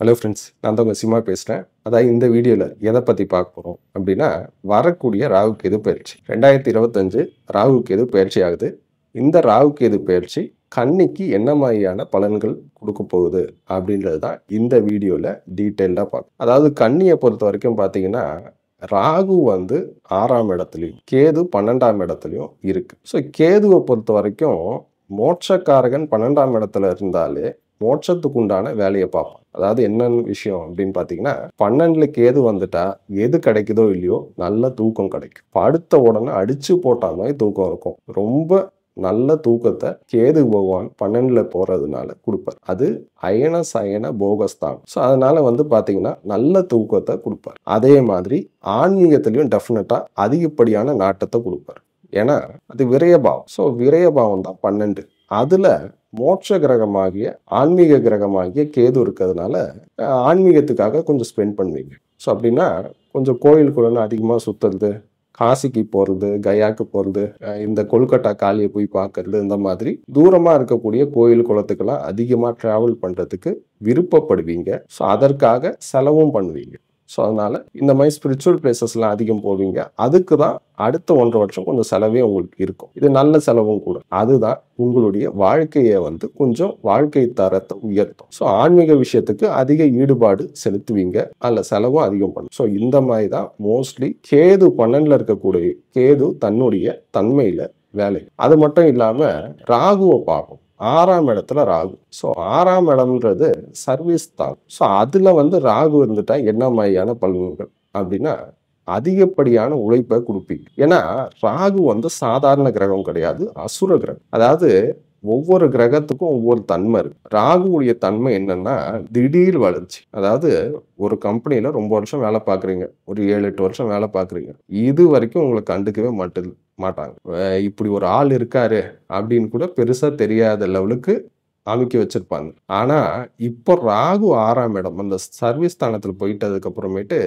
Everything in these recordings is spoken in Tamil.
ஹலோ ஃப்ரெண்ட்ஸ், நான் தான் உங்கள் சிம்மா பேசுகிறேன். அதாவது இந்த வீடியோவில் எதை பற்றி பார்க்க போகிறோம் அப்படின்னா, வரக்கூடிய ராகு கேது பயிற்சி 2025 ராகு கேது பயிற்சி ஆகுது. இந்த ராகு கேது பயிற்சி கன்னிக்கு என்ன மாதிரியான பலன்கள் கொடுக்க போகுது அப்படின்றது தான் இந்த வீடியோவில் டீட்டெயில்டாக பார்க்கணும். அதாவது கன்னியை பொறுத்த வரைக்கும் பார்த்தீங்கன்னா, ராகு வந்து 6ஆம் இடத்துலையும் கேது 12ஆம் இடத்துலையும் இருக்கு. ஸோ கேதுவை பொறுத்த வரைக்கும் மோட்சக்காரகன் 12ஆம் இடத்துல இருந்தாலே மோட்சத்துக்கு உண்டான வேலையை பார்ப்பான். அதாவது என்னன்னு விஷயம் அப்படின்னு பார்த்தீங்கன்னா, 12ல கேது வந்துட்டா எது கிடைக்குதோ இல்லையோ நல்ல தூக்கம் கிடைக்கும். படுத்த உடனே அடிச்சு போட்ட மாதிரி தூக்கம் இருக்கும். ரொம்ப நல்ல தூக்கத்தை கேது பகவான் 12ல போறதுனால கொடுப்பார். அது அயன சயன போகஸ்தானம். ஸோ அதனால வந்து பார்த்தீங்கன்னா நல்ல தூக்கத்தை கொடுப்பார். அதே மாதிரி ஆன்மீகத்திலையும் டெஃபினட்டா அதிகப்படியான நாட்டத்தை கொடுப்பார். ஏன்னா அது விரயபாவம். ஸோ விரயபாவம் தான் 12. அதுல மோட்ச கிரகமாகிய ஆன்மீக கிரகமாகிய கேது இருக்கிறதுனால ஆன்மீகத்துக்காக கொஞ்சம் ஸ்பெண்ட் பண்ணுவீங்க. ஸோ அப்படின்னா கொஞ்சம் கோயிலுக்குள்ள அதிகமாக சுற்றுறது, காசிக்கு போகிறது, கயாவுக்கு போகிறது, இந்த கொல்கட்டா காளியை போய் பார்க்கறது, இந்த மாதிரி தூரமாக இருக்கக்கூடிய கோயில் குளத்துக்கெல்லாம் அதிகமாக ட்ராவல் பண்ணுறதுக்கு விருப்பப்படுவீங்க. ஸோ அதற்காக செலவும் பண்ணுவீங்க. ஸோ அதனால் இந்த மாதிரி ஸ்பிரிச்சுவல் பிளேசஸ்லாம் அதிகம் போவீங்க. அதுக்கு தான் அடுத்த 1.5 வருஷம் கொஞ்சம் செலவே உங்களுக்கு இருக்கும். இது நல்ல செலவும் கூட. அதுதான் உங்களுடைய வாழ்க்கையை வந்து கொஞ்சம் வாழ்க்கை தரத்தை உயர்த்தும். ஸோ ஆன்மீக விஷயத்துக்கு அதிக ஈடுபாடு செலுத்துவீங்க. அதில் செலவும் அதிகம் பண்ணும். ஸோ இந்த மாதிரி தான் மோஸ்ட்லி கேது 12ல இருக்கக்கூடிய கேது தன்னுடைய தன்மையில் வேலை. அது மட்டும் இல்லாமல் ராகுவை பார்க்கும். 6ஆம் இடத்துல ராகு. ஸோ 6ஆம் இடம்ன்றது சர்வீஸ் தான். ஸோ அதில் வந்து ராகு இருந்துட்டா என்ன மாதிரியான பலன்கள் அப்படின்னா, அதிகப்படியான உழைப்பை கொடுப்பீங்க. ஏன்னா ராகு வந்து சாதாரண கிரகம் கிடையாது, அசுர கிரகம். அதாவது ஒவ்வொரு கிரகத்துக்கும் ஒவ்வொரு தன்மை இருக்கு. ராகுவுடைய தன்மை என்னன்னா திடீர் வளர்ச்சி. அதாவது ஒரு கம்பெனியில ரொம்ப வருஷம் வேலை பார்க்குறீங்க, ஒரு 7-8 வருஷம் வேலை பார்க்குறீங்க, இது வரைக்கும் உங்களை கண்டுக்கவே மாட்டாங்க. இப்படி ஒரு ஆள் இருக்காரு அப்படின்னு கூட பெருசா தெரியாத லெவலுக்கு அமைக்க வச்சிருப்பாங்க. ஆனா இப்போ ராகு 6ஆம் இடம் அந்த சர்வீஸ் ஸ்தானத்துல போயிட்டதுக்கு அப்புறமேட்டு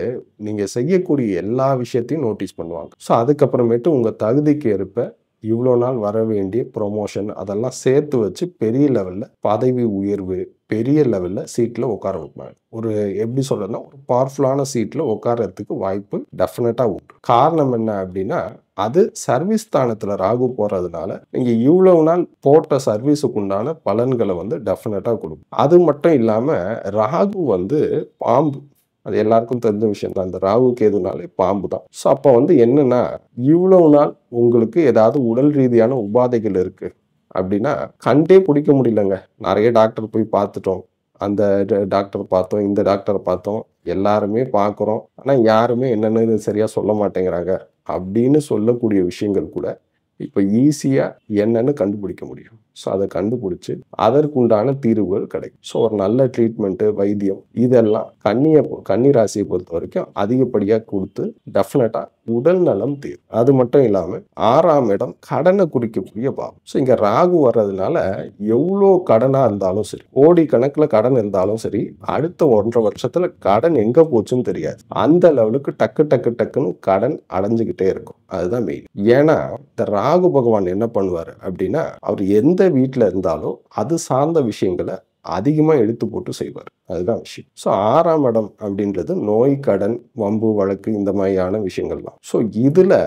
நீங்க செய்யக்கூடிய எல்லா விஷயத்தையும் நோட்டீஸ் பண்ணுவாங்க. ஸோ அதுக்கப்புறமேட்டு உங்க தகுதிக்கு ஏற்ப இவ்வளோ நாள் வர வேண்டிய ப்ரொமோஷன் அதெல்லாம் சேர்த்து வச்சு பெரிய லெவலில் பதவி உயர்வு, பெரிய லெவலில் சீட்டில் உட்கார வைப்பாங்க. ஒரு எப்படி சொல்றதுன்னா, ஒரு பவர்ஃபுல்லான சீட்டில் உட்காரத்துக்கு வாய்ப்பு டெஃபினட்டாக உண்டு. காரணம் என்ன அப்படின்னா, அது சர்வீஸ் ஸ்தானத்தில் ராகு போகிறதுனால நீங்கள் இவ்வளவு நாள் போட்ட சர்வீஸுக்கு உண்டான பலன்களை வந்து டெஃபினட்டாக கொடுக்கும். அது மட்டும் இல்லாமல் ராகு வந்து பாம்பு. அது எல்லாருக்கும் தெரிஞ்ச விஷயம் தான். அந்த ராகு கேதுனாலே பாம்பு தான். ஸோ அப்போ வந்து என்னன்னா, இவ்வளவு நாள் உங்களுக்கு ஏதாவது உடல் ரீதியான உபாதைகள் இருக்கு அப்படின்னா கண்டே பிடிக்க முடியலங்க. நிறைய டாக்டர் போய் பார்த்துட்டோம், அந்த டாக்டர் பார்த்தோம், இந்த டாக்டரை பார்த்தோம், எல்லாருமே பார்க்குறோம், ஆனால் யாருமே என்னென்னு சரியா சொல்ல மாட்டேங்கிறாங்க அப்படின்னு சொல்லக்கூடிய விஷயங்கள் கூட இப்போ ஈஸியாக என்னன்னு கண்டுபிடிக்க முடியும். ஸோ அதை கண்டுபிடிச்சி அதற்குண்டான தீர்வுகள் கிடைக்கும். ஸோ ஒரு நல்ல ட்ரீட்மெண்ட்டு, வைத்தியம் இதெல்லாம் கன்னி ராசியை பொறுத்த வரைக்கும் அதிகப்படியாக கொடுத்து டெஃபினட்டாக உடல் நலம் தீரும். அது மட்டும் இல்லாமல் 6ஆம் இடம் கடனை குறிக்கக்கூடிய பாவம். ஸோ இங்கே ராகு வர்றதுனால எவ்வளோ கடனாக இருந்தாலும் சரி, கோடி கணக்கில் கடன் இருந்தாலும் சரி, அடுத்த 1.5 வருஷத்துல கடன் எங்கே போச்சுன்னு தெரியாது. அந்த லெவலுக்கு டக்குன்னு கடன் அடைஞ்சுக்கிட்டே இருக்கும். அதுதான் மெயின். ஏன்னா இந்த ராகு பகவான் என்ன பண்ணுவார் அப்படின்னா, அவர் எந்த வீட்டில் இருந்தாலும் அது சார்ந்த விஷயங்களை அதிகமாக எடுத்து போட்டு செய்வார். அதுதான் விஷயம். ஸோ 6ஆம் இடம் அப்படின்றது நோய், கடன், வம்பு வழக்கு இந்த மாதிரியான விஷயங்கள் தான். ஸோ இதில்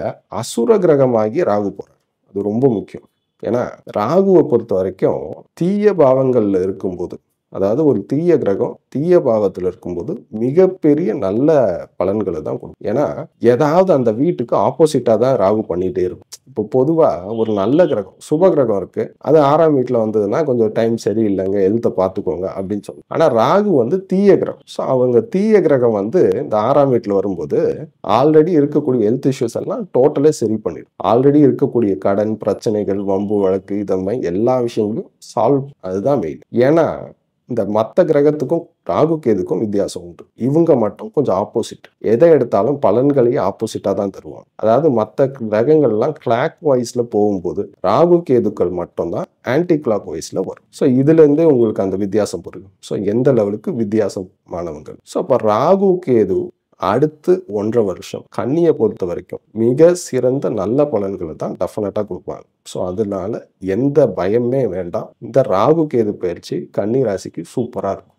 அசுர கிரகமாகி ராகு போகிறார். அது ரொம்ப முக்கியம். ஏன்னா ராகுவை பொறுத்த வரைக்கும் தீய பாவங்களில் இருக்கும்போது, அதாவது ஒரு தீய கிரகம் தீய பாவத்தில் இருக்கும்போது மிகப்பெரிய நல்ல பலன்களை தான் கொடுக்கும். ஏன்னா ஏதாவது அந்த வீட்டுக்கு ஆப்போசிட்டாக தான் ராகு பண்ணிகிட்டே இருக்கும். இப்போ பொதுவாக ஒரு நல்ல கிரகம் சுப கிரகம் இருக்கு, அது 6ஆம் வீட்டில் வந்ததுன்னா கொஞ்சம் டைம் சரியில்லைங்க, ஹெல்த்தை பார்த்துக்கோங்க அப்படின்னு சொல்லுவாங்க. ஆனால் ராகு வந்து தீய கிரகம். ஸோ அவங்க தீய கிரகம் வந்து இந்த 6ஆம் வீட்டில் வரும்போது ஆல்ரெடி இருக்கக்கூடிய ஹெல்த் இஷ்யூஸ் எல்லாம் டோட்டலே சரி பண்ணிடும். ஆல்ரெடி இருக்கக்கூடிய கடன் பிரச்சனைகள், வம்பு வழக்கு இந்த மாதிரி எல்லா விஷயங்களும் சால்வ். அதுதான் மெயின். ஏன்னா இந்த மற்ற கிரகத்துக்கும் ராகு கேதுக்கும் வித்தியாசம் உண்டு. இவங்க மட்டும் கொஞ்சம் ஆப்போசிட். எதை எடுத்தாலும் பலன்களையே ஆப்போசிட்டா தான் தருவாங்க. அதாவது மற்ற கிரகங்கள்லாம் கிளாக் வைஸ்ல போகும்போது ராகு கேதுக்கள் மட்டும்தான் ஆன்டி கிளாக் வைஸ்ல வரும். ஸோ இதுல இருந்தே உங்களுக்கு அந்த வித்தியாசம் புரியும். ஸோ எந்த லெவலுக்கு வித்தியாசமானவங்க. ஸோ அப்ப ராகு கேது அடுத்து 1.5 வருஷம் கன்னியை பொறுத்த வரைக்கும் மிக சிறந்த நல்ல பலன்களை தான் டெஃபினட்டா கொடுப்பாங்க. ஸோ அதனால எந்த பயமே வேண்டாம். இந்த ராகு கேது பயிற்சி கன்னி ராசிக்கு சூப்பரா இருக்கும்.